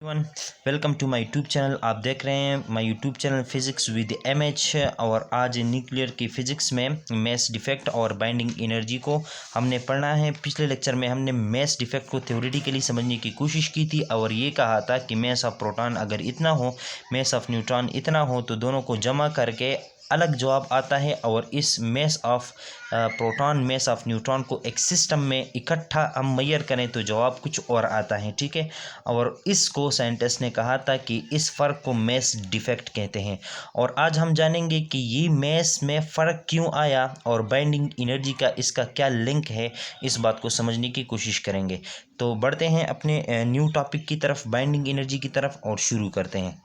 Everyone, welcome to my YouTube channel. आप देख रहे हैं my YouTube channel physics with MH. और आज न्यूक्लियर की फ़िज़िक्स में मैस डिफेक्ट और बाइंडिंग एनर्जी को हमने पढ़ना है। पिछले लेक्चर में हमने मैस डिफेक्ट को थ्योरेटिकली समझने की कोशिश की थी और ये कहा था कि मैस ऑफ प्रोटॉन अगर इतना हो, मैस ऑफ न्यूट्रॉन इतना हो, तो दोनों को जमा करके अलग जवाब आता है। और इस mess of proton mess of neutron को एक सिस्टम में इकट्ठा हम मेजर करें तो जवाब कुछ और आता है, ठीक है। और इसको साइंटिस्ट ने कहा था कि इस फ़र्क को मैस डिफेक्ट कहते हैं। और आज हम जानेंगे कि ये मैस में फ़र्क क्यों आया और बाइंडिंग एनर्जी का इसका क्या लिंक है, इस बात को समझने की कोशिश करेंगे। तो बढ़ते हैं अपने न्यू टॉपिक की तरफ, बाइंडिंग एनर्जी की तरफ, और शुरू करते हैं।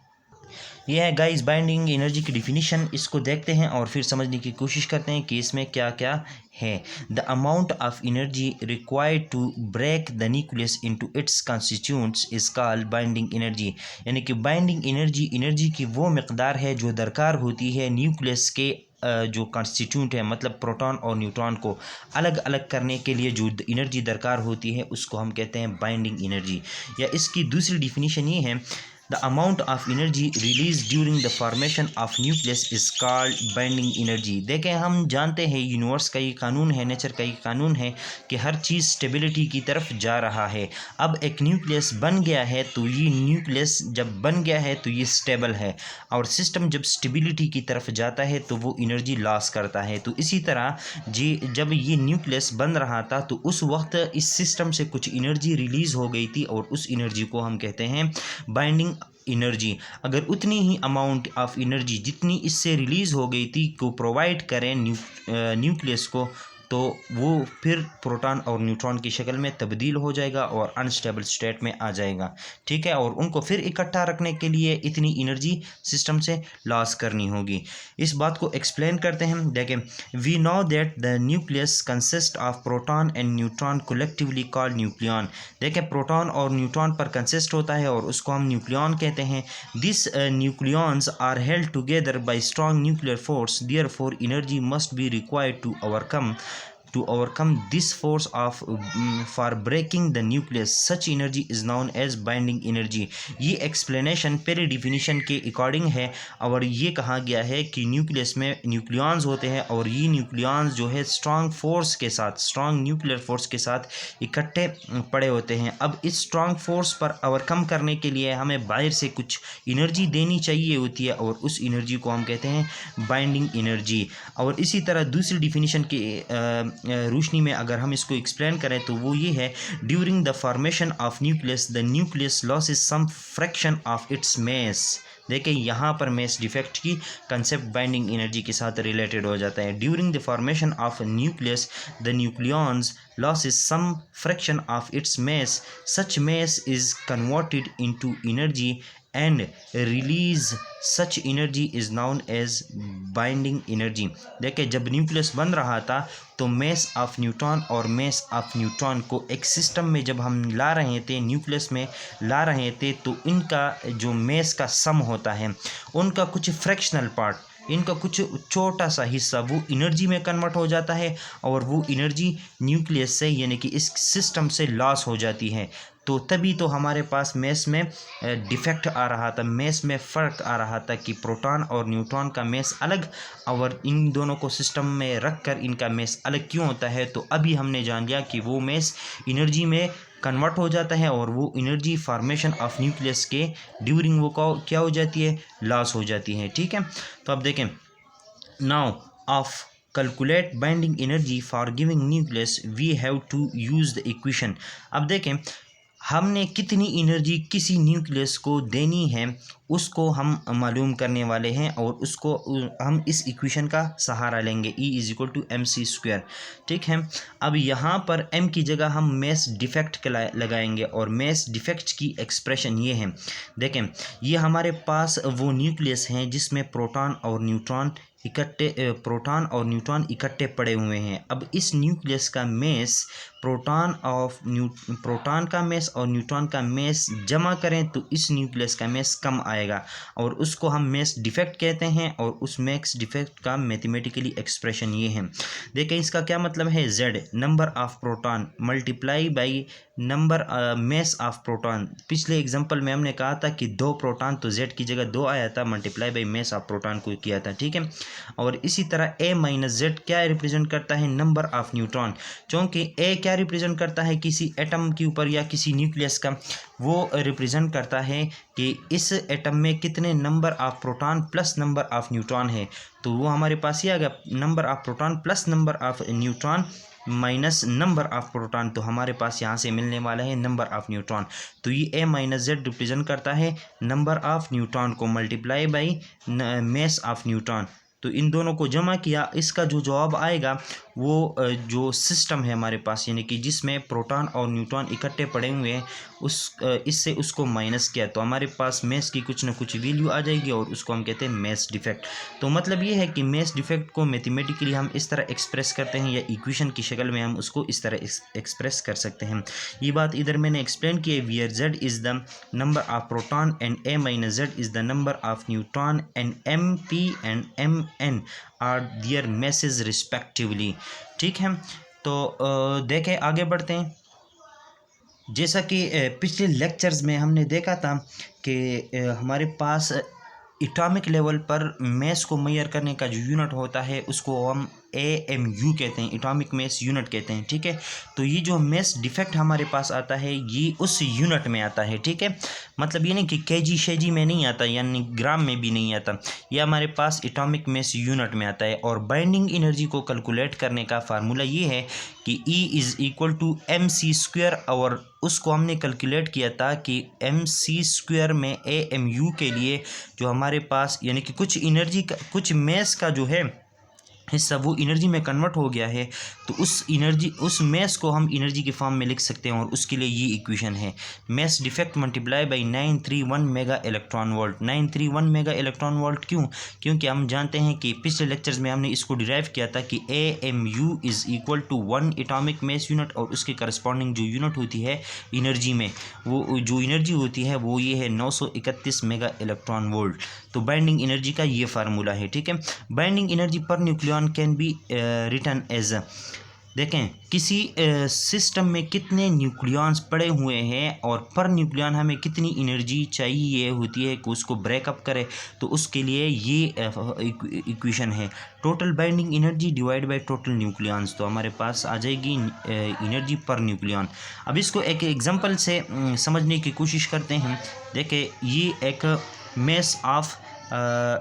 यह है गाइस बाइंडिंग एनर्जी की डिफिनीशन। इसको देखते हैं और फिर समझने की कोशिश करते हैं कि इसमें क्या क्या है। The amount of energy required to break the nucleus into its constituents is called binding energy. यानी कि बाइंडिंग एनर्जी की वो मकदार है जो दरकार होती है न्यूक्लियस के जो कॉन्स्टिट्यूंट है, मतलब प्रोटॉन और न्यूट्रॉन को अलग अलग करने के लिए जो एनर्जी दरकार होती है उसको हम कहते हैं बाइंडिंग एनर्जी। या इसकी दूसरी डिफिनीशन ये है, the amount of energy release during the formation of nucleus is called binding energy. देखें, हम जानते हैं यूनिवर्स का ये कानून है, नेचर का ये कानून है कि हर चीज़ स्टेबिलिटी की तरफ जा रहा है। अब एक न्यूक्लियस बन गया है तो ये न्यूक्लियस जब बन गया है तो ये स्टेबल है, और सिस्टम जब स्टेबिलिटी की तरफ जाता है तो वो एनर्जी लॉस करता है। तो इसी तरह जब ये न्यूक्लियस बन रहा था तो उस वक्त इस सिस्टम से कुछ एनर्जी रिलीज़ हो गई थी और उस एनर्जी को हम कहते हैं बाइंडिंग एनर्जी। अगर उतनी ही अमाउंट ऑफ एनर्जी जितनी इससे रिलीज़ हो गई थी को प्रोवाइड करें न्यूक्लियस को, तो वो फिर प्रोटॉन और न्यूट्रॉन की शक्ल में तब्दील हो जाएगा और अनस्टेबल स्टेट में आ जाएगा, ठीक है। और उनको फिर इकट्ठा रखने के लिए इतनी एनर्जी सिस्टम से लॉस करनी होगी। इस बात को एक्सप्लेन करते हैं। देखें, we know that the nucleus consist of proton and neutron collectively called nucleon. देखें, प्रोटॉन और न्यूट्रॉन पर कंसिस्ट होता है और उसको हम न्यूक्लियन कहते हैं। This nucleons are held together by strong nuclear force, therefore energy must be required to overcome this force of for breaking the nucleus. Such energy is known as binding energy। ये explanation पहले definition के according है। और ये कहा गया है कि न्यूक्लियस में न्यूक्लियॉन्स होते हैं और ये न्यूक्लियॉन्स जो है स्ट्रॉन्ग फोर्स के साथ, स्ट्रॉन्ग न्यूक्लियर फोर्स के साथ इकट्ठे पड़े होते हैं। अब इस स्ट्रॉन्ग फोर्स पर ओवरकम करने के लिए हमें बाहर से कुछ एनर्जी देनी चाहिए होती है और उस एनर्जी को हम कहते हैं बाइंडिंग एनर्जी। और इसी तरह दूसरी डिफिनीशन के रोशनी में अगर हम इसको एक्सप्लेन करें तो वो ये है, during the formation of nucleus the nucleus loses some fraction of its mass. देखिए, यहाँ पर मैस डिफेक्ट की कंसेप्ट बाइंडिंग एनर्जी के साथ रिलेटेड हो जाता है। During the formation of nucleus the nucleons loses some fraction of its mass, such mass is converted into energy and release such energy is known as binding energy. देखिए, जब nucleus बन रहा था तो मैस ऑफ न्यूट्रॉन और mass of neutron को एक system में जब हम ला रहे थे, न्यूक्लियस में ला रहे थे, तो इनका जो मैस का सम होता है, उनका कुछ फ्रैक्शनल पार्ट, इनका कुछ छोटा सा हिस्सा वो एनर्जी में कन्वर्ट हो जाता है और वो एनर्जी न्यूक्लियस से यानी कि इस सिस्टम से लॉस हो जाती है। तो तभी तो हमारे पास मैस में डिफेक्ट आ रहा था, मैस में फ़र्क आ रहा था कि प्रोटॉन और न्यूट्रॉन का मैस अलग और इन दोनों को सिस्टम में रख कर इनका मैस अलग क्यों होता है। तो अभी हमने जान लिया कि वो मैस एनर्जी में कन्वर्ट हो जाता है और वो एनर्जी फॉर्मेशन ऑफ न्यूक्लियस के ड्यूरिंग वो क्या हो जाती है, लॉस हो जाती है, ठीक है। तो अब देखें, now of calculate binding energy for giving nucleus we have to use the equation. अब देखें, हमने कितनी एनर्जी किसी न्यूक्लियस को देनी है उसको हम मालूम करने वाले हैं और उसको हम इस इक्वेशन का सहारा लेंगे, E is equal to mc², ठीक है। अब यहाँ पर m की जगह हम मैस डिफेक्ट लगाएंगे और मैस डिफेक्ट की एक्सप्रेशन ये है। देखें, ये हमारे पास वो न्यूक्लियस हैं जिसमें प्रोटॉन और न्यूट्रॉन इकट्ठे पड़े हुए हैं। अब इस न्यूक्लियस का मैस प्रोटॉन का मैस और न्यूट्रॉन का मैस जमा करें तो इस न्यूक्लियस का मैस कम आएगा। आएगा और उसको हम मेस डिफेक्ट कहते हैं। और उस मेस डिफेक्ट का मैथमेटिकली एक्सप्रेशन ये है, देखें इसका क्या मतलब है, z number of proton multiply by number mess of proton. पिछले एग्जांपल में हमने कहा था कि 2 प्रोटॉन, तो z की जगह 2 आया था, multiply by mess of proton को किया था, ठीक है। और इसी तरह a माइनस जेड क्या रिप्रेजेंट करता है, नंबर ऑफ न्यूट्रॉन। क्योंकि a क्या रिप्रेजेंट करता है, किसी एटम के ऊपर या किसी न्यूक्लियस का, वो रिप्रेजेंट करता है कि इस एटम में कितने number of proton plus number of neutron है। तो वो हमारे पास ही आ गया, number of proton plus number of neutron minus number of proton, तो हमारे पास यहाँ से मिलने वाला है नंबर ऑफ न्यूट्रॉन। तो ये a माइनस जेड रिप्रेजेंट करता है नंबर ऑफ न्यूट्रॉन को multiply by mess of neutron. तो इन दोनों को जमा किया, इसका जो जवाब आएगा वो जो सिस्टम है हमारे पास, यानी कि जिसमें प्रोटॉन और न्यूट्रॉन इकट्ठे पड़े हुए हैं, इससे उसको माइनस किया तो हमारे पास मेस की कुछ ना कुछ वैल्यू आ जाएगी और उसको हम कहते हैं मेस डिफेक्ट। तो मतलब ये है कि मेस डिफेक्ट को मैथमेटिकली हम इस तरह एक्सप्रेस करते हैं, या इक्वेशन की शक्ल में हम उसको इस तरह एक्सप्रेस कर सकते हैं। ये बात इधर मैंने एक्सप्लेन की है, where z is the number of proton and a minus Z is the number of neutron and mp and mn are their masses respectively, ठीक है। तो देखें आगे बढ़ते हैं। जैसा कि पिछले लेक्चर्स में हमने देखा था कि हमारे पास एटॉमिक लेवल पर मैस को मेजर करने का जो यूनिट होता है उसको हम AMU कहते हैं, एटॉमिक मैस यूनिट कहते हैं, ठीक है। तो ये जो मैस डिफेक्ट हमारे पास आता है ये उस यूनिट में आता है, ठीक है। मतलब ये नहीं कि केजी शेजी में नहीं आता, यानी ग्राम में भी नहीं आता, ये हमारे पास एटॉमिक मैस यूनिट में आता है। और बाइंडिंग एनर्जी को कैलकुलेट करने का फार्मूला ये है कि E is equal to mc², और उसको हमने कैलकुलेट किया था कि mc² में AMU के लिए जो हमारे पास यानी कि कुछ एनर्जी का, कुछ मैस का जो है हिस्सा वो एनर्जी में कन्वर्ट हो गया है, तो उस मैस को हम एनर्जी के फॉर्म में लिख सकते हैं। और उसके लिए ये इक्वेशन है, mass defect multiply by 931 mega electron volt. 931 mega electron volt क्यों? क्योंकि हम जानते हैं कि पिछले लेक्चर्स में हमने इसको डिराइव किया था कि AMU is equal to 1 atomic mass unit, और उसके करस्पॉन्डिंग जो यूनिट होती है एनर्जी में, वो जो एनर्जी होती है वो ये है 931 मेगा इलेक्ट्रॉन वोल्ट। तो बाइंडिंग एनर्जी का ये फार्मूला है, ठीक है। Binding energy per nucleon can be written as, देखें किसी सिस्टम में कितने न्यूक्लियॉन्स पड़े हुए हैं और पर न्यूक्लियन हमें कितनी एनर्जी चाहिए होती है कि उसको ब्रेकअप करे, तो उसके लिए ये इक्वेशन है, total binding energy divide by total nucleons. तो हमारे पास आ जाएगी एनर्जी पर न्यूक्लियन। अब इसको एक एग्जांपल से समझने की कोशिश करते हैं। देखें ये एक मेस ऑफ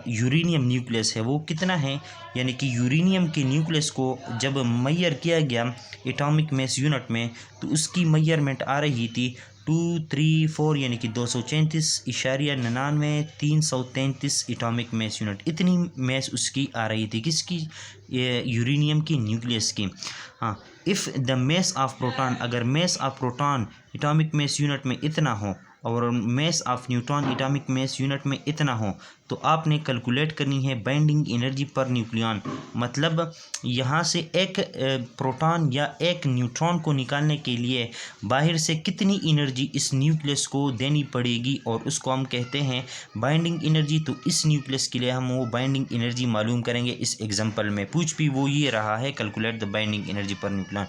यूरेनियम न्यूक्लियस है, वो कितना है, यानी कि यूरेनियम के न्यूक्लियस को जब मेजर किया गया एटॉमिक मैस यूनिट में, तो उसकी मेजरमेंट आ रही थी 234, यानी कि 234.99 एटॉमिक मैस यूनिट, इतनी मैस उसकी आ रही थी, किसकी, यूरेनियम की न्यूक्लियस की। हाँ, if the mass of proton, अगर mass of proton atomic mass unit में इतना हो और mass of neutron atomic mass unit में इतना हो, तो आपने कैलकुलेट करनी है बाइंडिंग एनर्जी पर न्यूक्लियन। मतलब यहाँ से एक प्रोटॉन या एक न्यूट्रॉन को निकालने के लिए बाहर से कितनी एनर्जी इस न्यूक्लियस को देनी पड़ेगी, और उसको हम कहते हैं बाइंडिंग एनर्जी। तो इस न्यूक्लियस के लिए हम वो बाइंडिंग एनर्जी मालूम करेंगे इस एग्जांपल में। पूछ भी वो ये रहा है, calculate the binding energy per nucleon,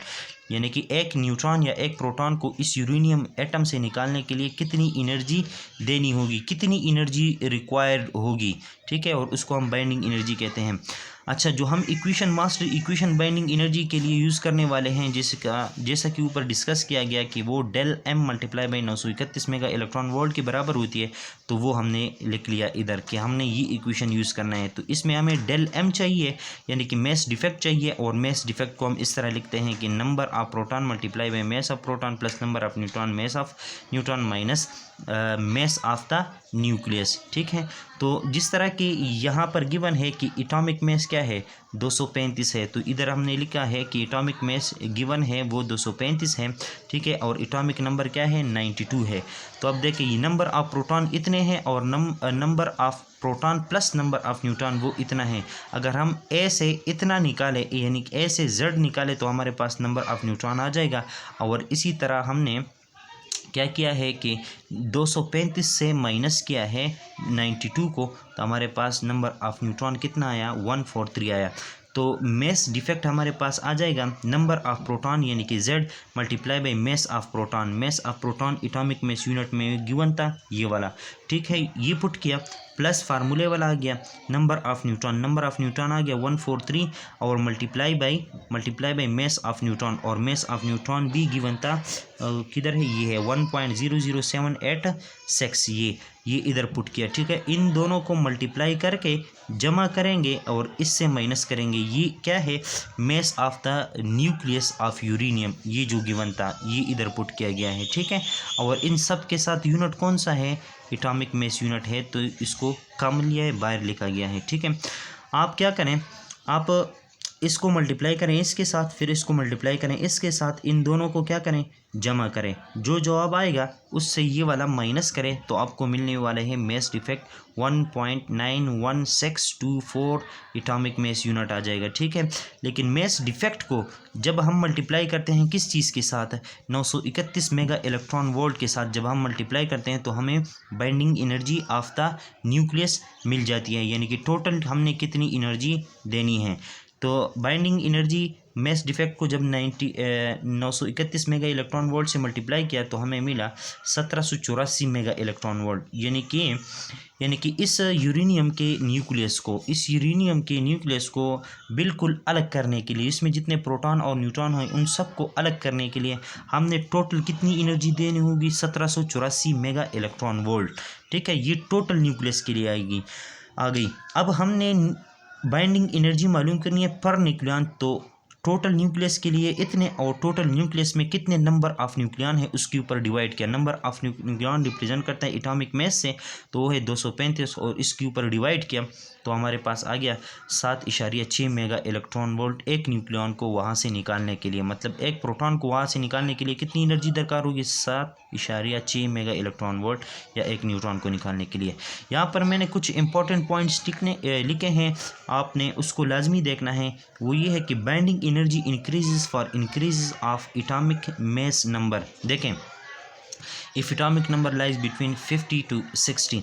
यानी कि एक न्यूट्रॉन या एक प्रोटॉन को इस यूरेनियम एटम से निकालने के लिए कितनी एनर्जी देनी होगी, कितनी एनर्जी रिक्वायर्ड होगी, ठीक है। और उसको हम बाइंडिंग एनर्जी कहते हैं। अच्छा, जो हम equation master equation binding energy के लिए यूज़ करने वाले हैं, जैसा कि ऊपर डिस्कस किया गया कि वो del M multiply by 931 mega electron volt के बराबर होती है, तो वो हमने लिख लिया इधर कि हमने ये इक्वेशन यूज़ करना है। तो इसमें हमें डेल एम चाहिए, यानी कि मैस डिफेक्ट चाहिए, और मैस डिफेक्ट को हम इस तरह लिखते हैं कि number of proton multiply by mess of proton plus number of neutron mess of neutron minus mass of the nucleus, ठीक है। तो जिस तरह की यहाँ पर गिवन है कि एटॉमिक मैस क्या है 235 है, तो इधर हमने लिखा है कि एटॉमिक मैस गिवन है वो 235 है, ठीक है। और एटॉमिक नंबर क्या है 92 है। तो अब देखिए ये नंबर ऑफ प्रोटॉन इतने हैं और number of proton plus number of neutron वो इतना है। अगर हम ए से इतना निकाले, यानी ए से जेड निकाले, तो हमारे पास नंबर ऑफ न्यूट्रॉन आ जाएगा। और इसी तरह हमने क्या किया है कि 235 से माइनस किया है 92 को, तो हमारे पास नंबर ऑफ़ न्यूट्रॉन कितना आया, 143 आया। तो मेस डिफेक्ट हमारे पास आ जाएगा नंबर ऑफ़ प्रोटॉन यानी कि Z multiply by mess of proton. Mess of proton atomic mass unit में गिवन था ये वाला, ठीक है। ये पुट किया प्लस फार्मूले वाला आ गया नंबर ऑफ़ न्यूट्रॉन आ गया 143 और multiply by mess of neutron, और मेस ऑफ़ न्यूट्रॉन भी गिवन था किधर है, ये है 1.00786, ये इधर पुट किया, ठीक है। इन दोनों को मल्टीप्लाई करके जमा करेंगे और इससे माइनस करेंगे। ये क्या है, mess of the nucleus of uranium, ये जो गिवन था ये इधर पुट किया गया है, ठीक है। और इन सब के साथ यूनिट कौन सा है, एटॉमिक मेस यूनिट है, तो इसको कम लिया है, बाहर लिखा गया है, ठीक है। आप क्या करें, आप इसको मल्टीप्लाई करें इसके साथ, फिर इसको मल्टीप्लाई करें इसके साथ, इन दोनों को क्या करें, जमा करें। जो जवाब आएगा उससे ये वाला माइनस करें तो आपको मिलने वाले हैं mass defect 1.91624 atomic mass unit आ जाएगा, ठीक है। लेकिन मेस डिफेक्ट को जब हम मल्टीप्लाई करते हैं किस चीज़ के साथ, 931 मेगा इलेक्ट्रॉन वोल्ट के साथ जब हम मल्टीप्लाई करते हैं तो हमें binding energy of the nucleus मिल जाती है, यानी कि टोटल हमने कितनी एनर्जी देनी है। तो बाइंडिंग एनर्जी मेस डिफेक्ट को जब 931 मेगा इलेक्ट्रॉन वोल्ट से मल्टीप्लाई किया तो हमें मिला 1784 मेगा इलेक्ट्रॉन वोल्ट, यानी कि इस यूरेनियम के न्यूक्लियस को बिल्कुल अलग करने के लिए, इसमें जितने प्रोटॉन और न्यूट्रॉन हैं उन सब को अलग करने के लिए हमने टोटल कितनी एनर्जी देनी होगी, 1784 मेगा इलेक्ट्रॉन वोल्ट, ठीक है। ये टोटल न्यूक्लियस के लिए आ गई। अब हमने बाइंडिंग एनर्जी मालूम करनी है पर न्यूक्लियन, तो टोटल न्यूक्लियस के लिए इतने और टोटल न्यूक्लियस में कितने नंबर ऑफ़ न्यूक्लियन है उसके ऊपर डिवाइड किया। नंबर ऑफ़ न्यूक्लियन रिप्रेजेंट करता है एटॉमिक मास से, तो वो है 235 और इसके ऊपर डिवाइड किया तो हमारे पास आ गया 7.6 मेगा इलेक्ट्रॉन वोल्ट एक न्यूक्लियन को वहाँ से निकालने के लिए। मतलब एक प्रोटॉन को वहाँ से निकालने के लिए कितनी एनर्जी दरकार होगी, 7.6 मेगा इलेक्ट्रॉन वोल्ट या एक न्यूट्रॉन को निकालने के लिए। यहाँ पर मैंने कुछ इंपॉर्टेंट पॉइंट्स लिखे हैं, आपने उसको लाजमी देखना है। वो ये है कि binding energy increases for increase of atomic mass number. देखें, if atomic number lies between 50 to 60,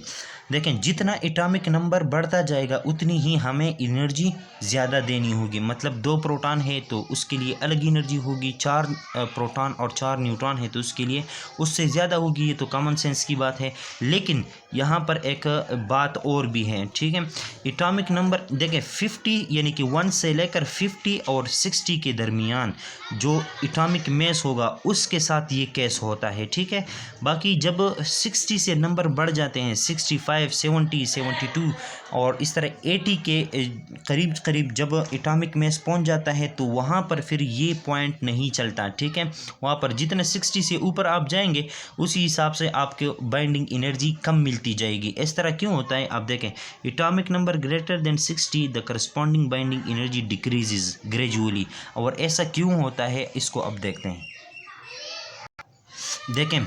देखें जितना एटॉमिक नंबर बढ़ता जाएगा उतनी ही हमें एनर्जी ज़्यादा देनी होगी। मतलब 2 प्रोटॉन है तो उसके लिए अलग एनर्जी होगी, 4 प्रोटॉन और 4 न्यूट्रॉन है तो उसके लिए उससे ज़्यादा होगी। ये तो कॉमन सेंस की बात है, लेकिन यहाँ पर एक बात और भी है, ठीक है। एटॉमिक नंबर देखें 50 यानी कि 1 से लेकर 50 और 60 के दरमियान जो एटॉमिक मास होगा उसके साथ ये केस होता है, ठीक है। बाकी जब 60 से नंबर बढ़ जाते हैं, 65, 70, 72 और इस तरह 80 के करीब जब एटॉमिक मास पहुंच जाता है तो वहाँ पर फिर ये पॉइंट नहीं चलता, ठीक है। वहाँ पर जितने 60 से ऊपर आप जाएंगे उसी हिसाब से आपके बाइंडिंग एनर्जी कम मिलती जाएगी। इस तरह क्यों होता है, आप देखें atomic number greater than 60 the corresponding binding energy decreases gradually. और ऐसा क्यों होता है इसको अब देखते हैं। देखें,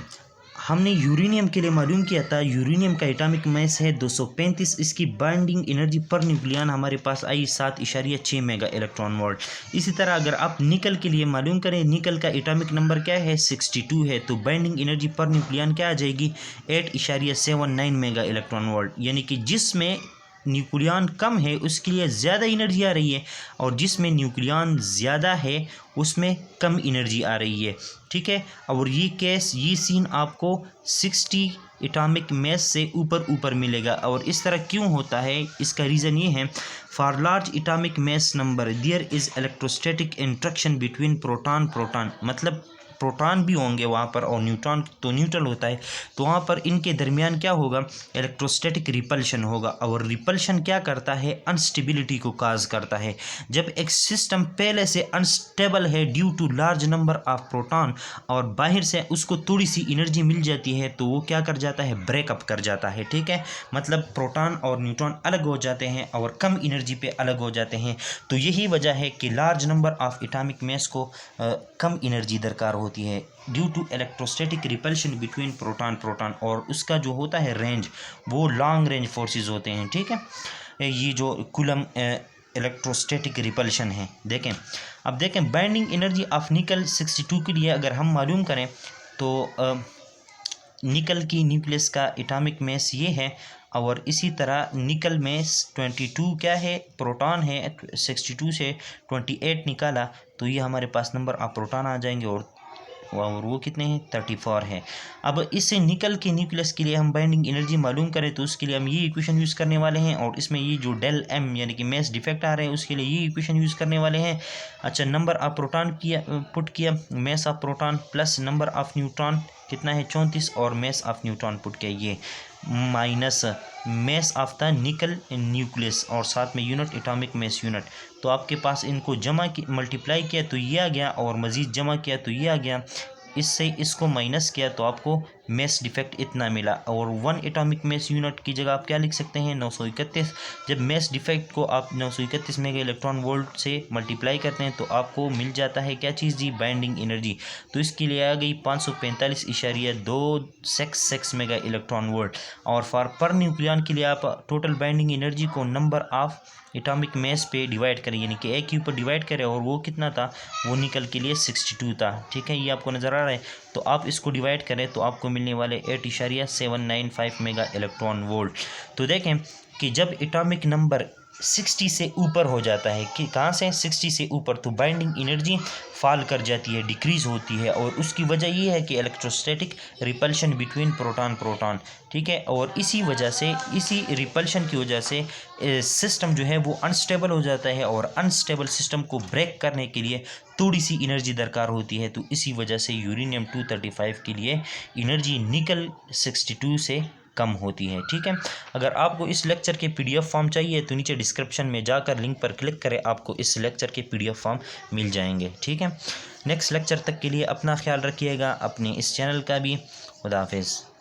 हमने यूरेनियम के लिए मालूम किया था, यूरेनियम का एटॉमिक मास है 235, इसकी बाइंडिंग एनर्जी पर न्यूक्लियन हमारे पास आई 7.6 मेगा इलेक्ट्रॉन वोल्ट। इसी तरह अगर आप निकल के लिए मालूम करें, निकल का एटॉमिक नंबर क्या है, 62 है, तो बाइंडिंग एनर्जी पर न्यूक्लियन क्या आ जाएगी, 8.79 मेगा इलेक्ट्रॉन वोल्ट। यानी कि जिसमें न्यूक्लियन कम है उसके लिए ज़्यादा एनर्जी आ रही है और जिसमें न्यूक्लियन ज़्यादा है उसमें कम एनर्जी आ रही है, ठीक है। और ये सीन आपको 60 एटॉमिक मास से ऊपर मिलेगा। और इस तरह क्यों होता है, इसका रीज़न ये है, for large atomic mass number there is electrostatic interaction between proton, मतलब प्रोटॉन भी होंगे वहाँ पर और न्यूट्रॉन तो न्यूट्रल होता है, तो वहाँ पर इनके दरमियान क्या होगा, इलेक्ट्रोस्टैटिक रिपल्शन होगा। और रिपल्शन क्या करता है, अनस्टेबिलिटी को काज करता है। जब एक सिस्टम पहले से अनस्टेबल है due to large number of proton और बाहर से उसको थोड़ी सी एनर्जी मिल जाती है तो वो क्या कर जाता है, ब्रेकअप कर जाता है, ठीक है। मतलब प्रोटॉन और न्यूट्रॉन अलग हो जाते हैं और कम एनर्जी पे अलग हो जाते हैं। तो यही वजह है कि large number of atomic mass को कम एनर्जी दरकार होती है due to electrostatic repulsion between proton और उसका जो होता है रेंज वो लॉन्ग रेंज फोर्सेस होते हैं, ठीक है। ये जो कूलम इलेक्ट्रोस्टैटिक रिपल्शन है। अब देखें बाइंडिंग एनर्जी ऑफ निकल 62 के लिए अगर हम मालूम करें तो निकल की न्यूक्लियस का एटॉमिक मास ये है, और इसी तरह निकल में 22 क्या है, प्रोटॉन है। 62 से 28 निकाला तो ये हमारे पास नंबर ऑफ प्रोटॉन आ जाएंगे, और वो कितने हैं, 34 है। अब इससे निकल के न्यूक्लियस के लिए हम बाइंडिंग एनर्जी मालूम करें तो उसके लिए हम ये इक्वेशन यूज़ करने वाले हैं, और इसमें ये जो डेल एम यानी कि मास डिफेक्ट आ रहे हैं उसके लिए ये इक्वेशन यूज़ करने वाले हैं। अच्छा, नंबर ऑफ प्रोटॉन किया, पुट किया, mass of proton plus number of neutron कितना है 34, और मास ऑफ न्यूट्रॉन पुट किया ये माइनस मास ऑफ द निकल न्यूक्लियस, और साथ में यूनिट एटॉमिक मास यूनिट। तो आपके पास इनको जमा की मल्टीप्लाई किया तो ये आ गया, और मज़ीद जमा किया तो ये आ गया। इससे इसको माइनस किया तो आपको मास डिफेक्ट इतना मिला, और 1 एटॉमिक मास यूनिट की जगह आप क्या लिख सकते हैं, 931। जब मास डिफेक्ट को आप 931 मेगा इलेक्ट्रॉन वोल्ट से मल्टीप्लाई करते हैं तो आपको मिल जाता है क्या चीज़ जी, बाइंडिंग एनर्जी। तो इसके लिए आ गई 545.26 मेगा इलेक्ट्रॉन वोल्ट। और फॉर पर न्यूक्लियन के लिए आप टोटल बाइंडिंग एनर्जी को नंबर ऑफ एटॉमिक मास पे डिवाइड करें, यानी कि एक क्यूब पर डिवाइड करें, और वो कितना था, वो निकल के लिए 62 था। ठीक है, ये आपको नज़र आ रहा है। तो आप इसको डिवाइड करें तो आपको मिलने वाले 8.795 मेगा इलेक्ट्रॉन वोल्ट। तो देखें कि जब एटॉमिक नंबर 60 से ऊपर हो जाता है, कि कहाँ से 60 से ऊपर, तो बाइंडिंग एनर्जी फॉल कर जाती है, डिक्रीज़ होती है, और उसकी वजह ये है कि इलेक्ट्रोस्टैटिक रिपल्शन बिटवीन प्रोटॉन। ठीक है, और इसी वजह से, इसी रिपल्शन की वजह से सिस्टम जो है वो अनस्टेबल हो जाता है, और अनस्टेबल सिस्टम को ब्रेक करने के लिए थोड़ी सी एनर्जी दरकार होती है। तो इसी वजह से यूरेनियम 235 के लिए एनर्जी निकल 62 से कम होती है। ठीक है, अगर आपको इस लेक्चर के PDF फॉर्म चाहिए तो नीचे डिस्क्रिप्शन में जाकर लिंक पर क्लिक करें, आपको इस लेक्चर के PDF फॉर्म मिल जाएंगे। ठीक है, नेक्स्ट लेक्चर तक के लिए अपना ख्याल रखिएगा, अपने इस चैनल का भी। खुदा हाफिज़।